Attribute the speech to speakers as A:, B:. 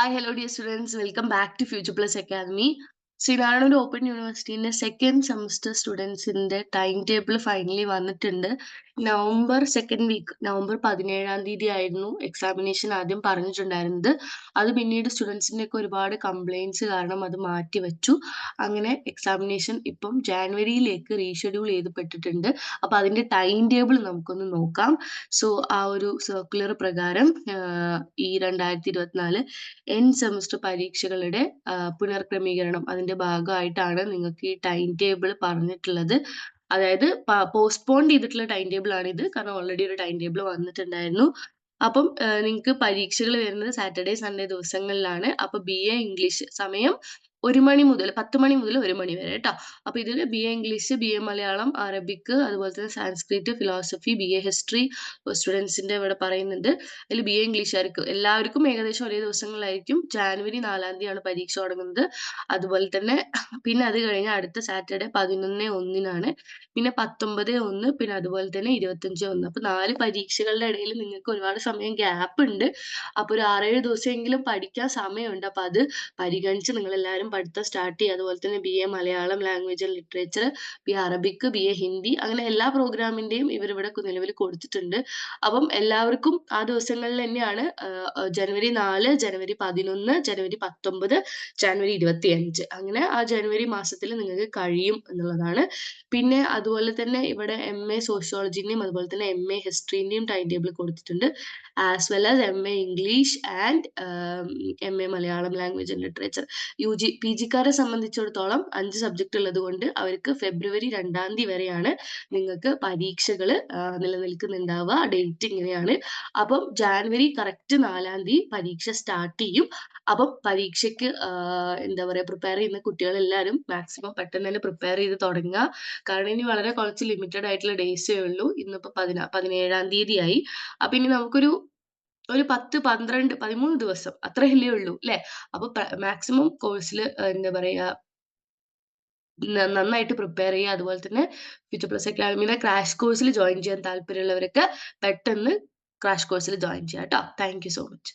A: Hi, hello, dear students. Welcome back to Future Plus Academy. Sreenarayana open യൂണിവേഴ്സിറ്റിന്റെ second semester സ്റ്റുഡൻസിന്റെ time table finally വന്നിട്ടുണ്ട്. November second week, November 17-ാം തീയതി ആയിരുന്നു examination ആദ്യം പറഞ്ഞിട്ടുണ്ടായിരുന്നത്. അത് പിന്നീട് സ്റ്റുഡൻസിന്റെ ഒക്കെ ഒരുപാട് കംപ്ലൈൻസ് കാരണം അത് മാറ്റി വെച്ചു. അങ്ങനെ എക്സാമിനേഷൻ ഇപ്പം ജാനുവരിയിലേക്ക് റീഷെഡ്യൂൾ ചെയ്തപ്പെട്ടിട്ടുണ്ട്. അപ്പൊ അതിന്റെ ടൈം ടേബിൾ നമുക്കൊന്ന് നോക്കാം. സോ ആ ഒരു സർക്കുലർ പ്രകാരം ഈ 2024 എൻഡ് സെമസ്റ്റർ പരീക്ഷകളുടെ പുനർക്രമീകരണം അതിന്റെ ഭാഗമായിട്ടാണ് നിങ്ങൾക്ക് ഈ ടൈം ടേബിൾ പറഞ്ഞിട്ടുള്ളത്. അതായത് പോസ്റ്റ്പോൺ ചെയ്തിട്ടുള്ള ടൈം ടേബിൾ ആണിത്. കാരണം ഓൾറെഡി ഒരു ടൈം ടേബിൾ വന്നിട്ടുണ്ടായിരുന്നു. അപ്പം നിങ്ങൾക്ക് പരീക്ഷകൾ വരുന്നത് സാറ്റർഡേ സൺഡേ ദിവസങ്ങളിലാണ്. അപ്പൊ BA ഇംഗ്ലീഷ് സമയം 1 മണി മുതൽ 10 മണി മുതൽ 1 മണി വരെ ട്ടോ. അപ്പൊ ഇതില് BA English, BA Malayalam, Arabic, അതുപോലെ തന്നെ സാൻസ്ക്രിറ്റ്, ഫിലോസഫി, BA ഹിസ്റ്ററി സ്റ്റുഡൻസിന്റെ ഇവിടെ പറയുന്നുണ്ട്. അതിൽ BA ഇംഗ്ലീഷുകാർക്ക് എല്ലാവർക്കും ഏകദേശം ഒരേ ദിവസങ്ങളിലായിരിക്കും. ജാനുവരി 4-ാം തീയതിയാണ് പരീക്ഷ തുടങ്ങുന്നത്. അതുപോലെ തന്നെ പിന്നെ അത് കഴിഞ്ഞ് അടുത്ത സാറ്റർഡേ 11/1-നാണ്. പിന്നെ 19/1, പിന്നെ അതുപോലെ തന്നെ 25/1. അപ്പൊ 4 പരീക്ഷകളുടെ ഇടയിൽ നിങ്ങൾക്ക് ഒരുപാട് സമയം ഗ്യാപ്പ് ഉണ്ട്. അപ്പൊ ഒരു 6-7 ദിവസമെങ്കിലും പഠിക്കാൻ സമയമുണ്ട്. അപ്പൊ അത് പരിഗണിച്ച് നിങ്ങൾ എല്ലാവരും പഠിത്തം സ്റ്റാർട്ട് ചെയ്യുക. അതുപോലെ തന്നെ BA Malayalam language and literature, BA Arabic, BA Hindi, അങ്ങനെ എല്ലാ പ്രോഗ്രാമിന്റെയും ഇവരിവിടെ നിലവിൽ കൊടുത്തിട്ടുണ്ട്. അപ്പം എല്ലാവർക്കും ആ ദിവസങ്ങളിൽ തന്നെയാണ് ജനുവരി 4, ജനുവരി 11, ജനുവരി 19, ജനുവരി 25. അങ്ങനെ ആ ജനുവരി മാസത്തിൽ നിങ്ങൾക്ക് കഴിയും എന്നുള്ളതാണ്. പിന്നെ അതുപോലെ തന്നെ ഇവിടെ MA സോഷ്യോളജിന്റെയും അതുപോലെ തന്നെ MA ഹിസ്റ്ററിന്റെയും ടൈം ടേബിൾ കൊടുത്തിട്ടുണ്ട്. As well as MA English and MA Malayalam language and literature. PGക്കാരെ സംബന്ധിച്ചിടത്തോളം 5 സബ്ജക്ട് ഉള്ളത് കൊണ്ട് അവർക്ക് ഫെബ്രുവരി 2-ാം തീയതി വരെയാണ് നിങ്ങൾക്ക് പരീക്ഷകൾ നിലനിൽക്കുന്നുണ്ടാവുക. ഡേറ്റ് ഇങ്ങനെയാണ്. അപ്പം ജാനുവരി കറക്റ്റ് 4-ാം തീയതി പരീക്ഷ സ്റ്റാർട്ട് ചെയ്യും. അപ്പം പരീക്ഷയ്ക്ക് എന്താ പറയുക, പ്രിപ്പയർ ചെയ്യുന്ന കുട്ടികളെല്ലാവരും മാക്സിമം പെട്ടെന്ന് തന്നെ പ്രിപ്പയർ ചെയ്ത് തുടങ്ങുക. കാരണം ഇനി വളരെ കുറച്ച് ലിമിറ്റഡ് ആയിട്ടുള്ള ഡേയ്സേ ഉള്ളൂ. ഇന്നിപ്പോ 17-ാം തീയതിയായി. അപ്പൊ ഇനി നമുക്കൊരു 10, 12, 13 ദിവസം അത്രയല്ലേ ഉള്ളൂ അല്ലെ? അപ്പൊ മാക്സിമം കോഴ്സിൽ എന്താ പറയാ, നന്നായിട്ട് പ്രിപ്പയർ ചെയ്യുക. അതുപോലെ തന്നെ ഫ്യൂച്ചർ പ്ലസ് അക്കാഡമിയുടെ ക്രാഷ് കോഴ്സിൽ ജോയിൻ ചെയ്യാൻ താല്പര്യമുള്ളവരൊക്കെ പെട്ടെന്ന് ക്രാഷ് കോഴ്സിൽ ജോയിൻ ചെയ്യാം ട്ടോ. Thank you so much.